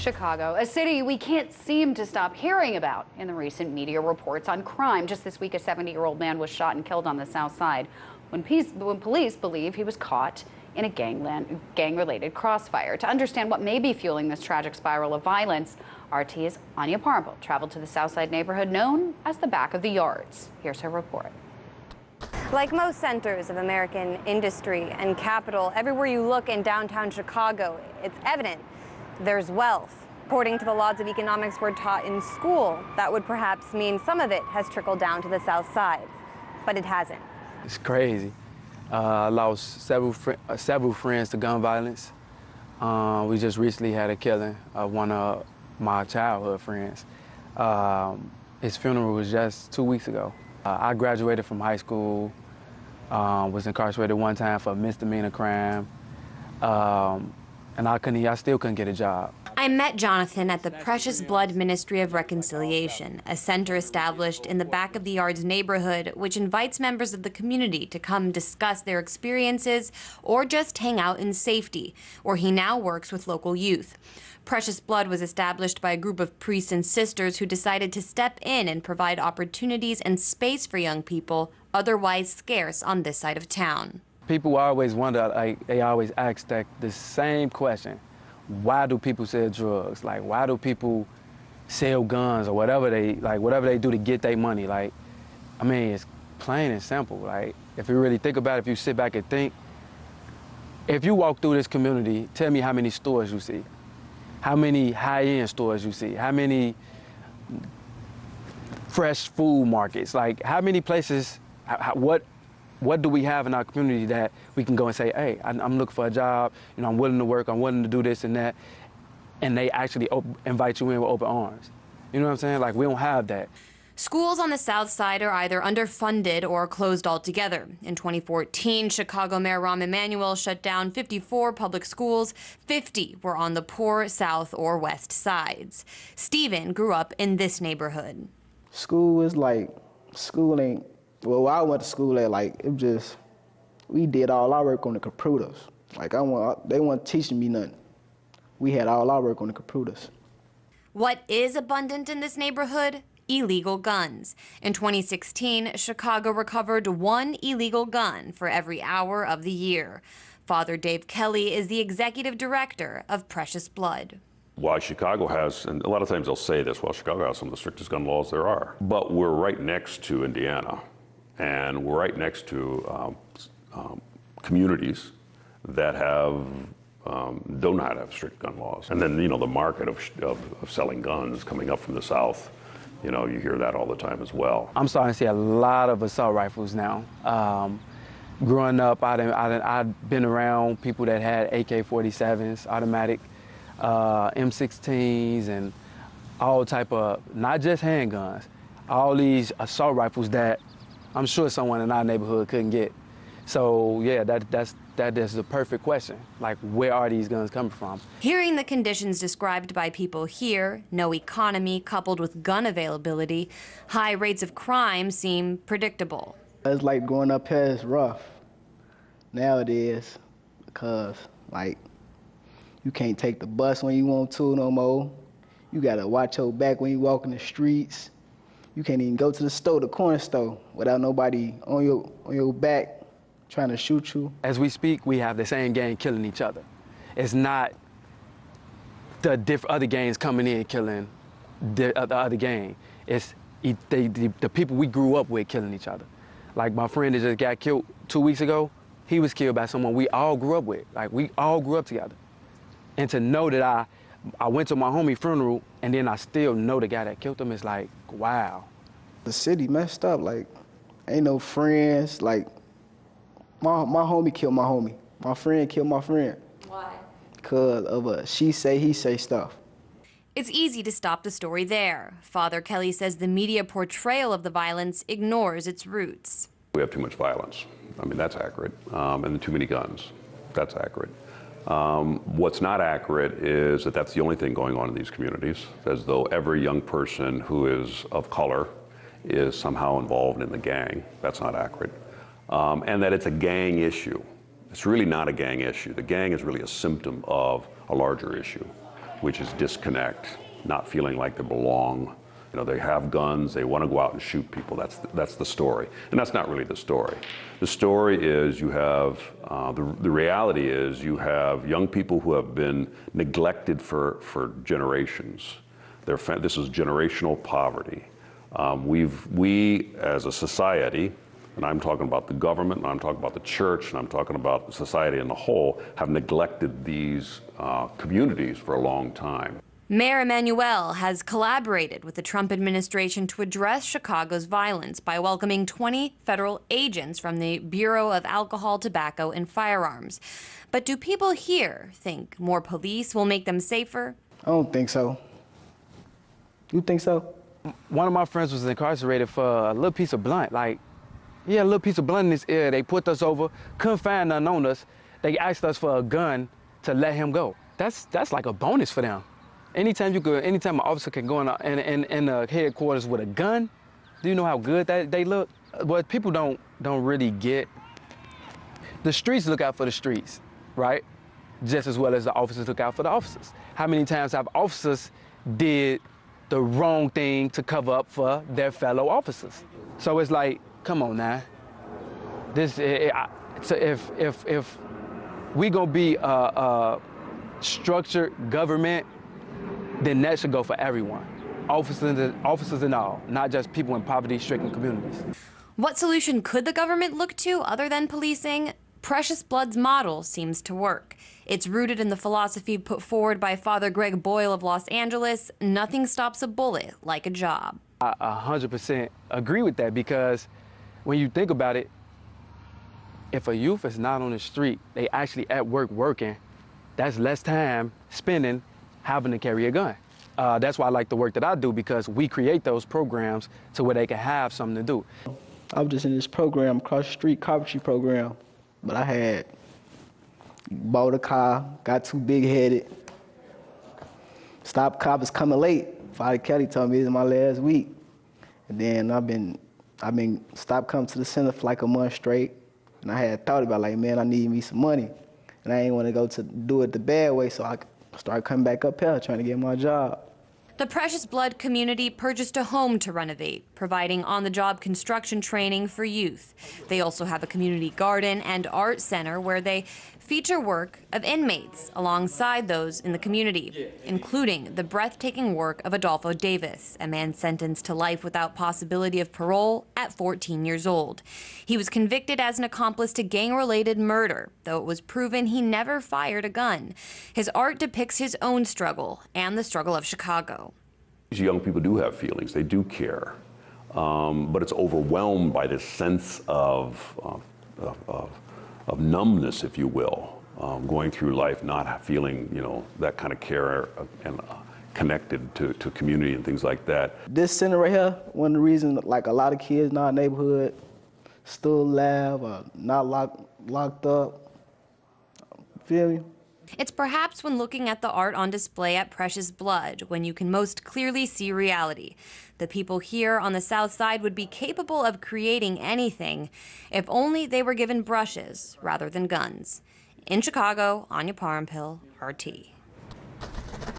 Chicago, a city we can't seem to stop hearing about in the recent media reports on crime. Just this week, a 70-year-old man was shot and killed on the south side when police believe he was caught in a gang-related crossfire. To understand what may be fueling this tragic spiral of violence, RT's Anya Parble traveled to the south side neighborhood known as the Back of the Yards. Here's her report. Like most centers of American industry and capital, everywhere you look in downtown Chicago, it's evident there's wealth. According to the laws of economics we're taught in school, that would perhaps mean some of it has trickled down to the south side, but it hasn't. It's crazy. I lost several friends to gun violence. We just recently had a killing of one of my childhood friends. His funeral was just 2 weeks ago. I graduated from high school, was incarcerated one time for a misdemeanor crime, and I still couldn't get a job. I met Jonathan at the Precious Blood Ministry of Reconciliation, a center established in the Back of the Yards neighborhood, which invites members of the community to come discuss their experiences or just hang out in safety, where he now works with local youth. Precious Blood was established by a group of priests and sisters who decided to step in and provide opportunities and space for young people otherwise scarce on this side of town. People always wonder, like, they always ask the same question. Why do people sell drugs? Like, why do people sell guns or whatever they do to get their money? Like, I mean, it's plain and simple. Like, if you really think about it, if you sit back and think, if you walk through this community, tell me how many stores you see, how many high-end stores you see, how many fresh food markets, like how many places, what do we have in our community that we can go and say, hey, I'm looking for a job, you know, I'm willing to work, I'm willing to do this and that, and they actually invite you in with open arms. You know what I'm saying? Like, we don't have that. Schools on the south side are either underfunded or closed altogether. In 2014, Chicago Mayor Rahm Emanuel shut down 54 public schools. 50 were on the poor south or west sides. Stephen grew up in this neighborhood. School is like, school ain't, well, I went to school at, like, it just, we did all our work on the computers. Like, they weren't teaching me nothing. We had all our work on the computers. What is abundant in this neighborhood? Illegal guns. In 2016, Chicago recovered 1 illegal gun for every hour of the year. Father Dave Kelly is the executive director of Precious Blood. Why Chicago has, and a lot of times they'll say this, well, Chicago has some of the strictest gun laws there are. But we're right next to Indiana, and we're right next to communities that have do not have strict gun laws. And then, you know, the market of selling guns coming up from the south, you know, you hear that all the time as well. I'm starting to see a lot of assault rifles now. Growing up, I'd been around people that had AK-47s, automatic, M16s, and all type of, not just handguns, all these assault rifles that I'm sure someone in our neighborhood couldn't get. So yeah, that is the perfect question. Like, where are these guns coming from? Hearing the conditions described by people here, no economy coupled with gun availability, high rates of crime seem predictable. It's like growing up here is rough nowadays because, like, you can't take the bus when you want to no more. You gotta watch your back when you walk in the streets. You can't even go to the store, the corner store, without nobody on your back trying to shoot you. As we speak, we have the same gang killing each other. It's not the other gangs coming in killing the other gang. It's the people we grew up with killing each other. Like my friend that just got killed 2 weeks ago, he was killed by someone we all grew up with. Like, we all grew up together. And to know that I went to my homie funeral and then I still know the guy that killed him is like, wow. The city messed up, like, ain't no friends, like, my homie killed my homie. My friend killed my friend. Why? Because of a she say, he say stuff. It's easy to stop the story there. Father Kelly says the media portrayal of the violence ignores its roots. We have too much violence. I mean, that's accurate. And too many guns. That's accurate. What's not accurate is that that's the only thing going on in these communities, as though every young person who is of color is somehow involved in the gang. That's not accurate. And that it's a gang issue. It's really not a gang issue. The gang is really a symptom of a larger issue. which is disconnect, not feeling like they belong. You know, they have guns, they want to go out and shoot people. That's the story. And that's not really the story. The story is you have, the reality is you have young people who have been neglected for generations. This is generational poverty. We as a society, and I'm talking about the government, and I'm talking about the church, and I'm talking about society in the whole, have neglected these communities for a long time. Mayor Emanuel has collaborated with the Trump administration to address Chicago's violence by welcoming 20 federal agents from the Bureau of Alcohol, Tobacco, and Firearms. But do people here think more police will make them safer? I don't think so. You think so? One of my friends was incarcerated for a little piece of blunt. Like, he had a little piece of blunt in his ear. They put us over, couldn't find none on us. They asked us for a gun to let him go. That's like a bonus for them. Anytime an officer can go in the headquarters with a gun, do you know how good they look? What people don't really get, the streets look out for the streets, right? Just as well as the officers look out for the officers. How many times have officers did the wrong thing to cover up for their fellow officers? So it's like, come on now. So if we gonna be a structured government, then that should go for everyone, officers and all, not just people in poverty-stricken communities. What solution could the government look to other than policing? Precious Blood's model seems to work. It's rooted in the philosophy put forward by Father Greg Boyle of Los Angeles: nothing stops a bullet like a job. I 100% agree with that, because when you think about it, if a youth is not on the street, they actually at work working, that's less time spending having to carry a gun. That's why I like the work that I do, because we create those programs to where they can have something to do. I was just in this program, across the street carpentry program, but I had bought a car, got too big-headed, stopped cops coming late. Father Kelly told me this is my last week. And then I've been stopped coming to the center for like a month straight. And I had thought about, like, man, I need me some money. And I ain't want to go to do it the bad way, so I started coming back up here trying to get my job. The Precious Blood community purchased a home to renovate, providing on-the-job construction training for youth. They also have a community garden and art center where they feature work of inmates alongside those in the community, including the breathtaking work of Adolfo Davis, a man sentenced to life without possibility of parole at 14 years old. He was convicted as an accomplice to gang-related murder, though it was proven he never fired a gun. His art depicts his own struggle and the struggle of Chicago. These young people do have feelings, they do care, but it's overwhelmed by this sense of numbness, if you will, going through life not feeling, you know, that kind of care and connected to community and things like that. This center right here, one of the reasons, like, a lot of kids in our neighborhood still alive or not locked up. Feel me? It's perhaps when looking at the art on display at Precious Blood when you can most clearly see reality. The people here on the South Side would be capable of creating anything if only they were given brushes rather than guns. In Chicago, Anya Parampil, RT.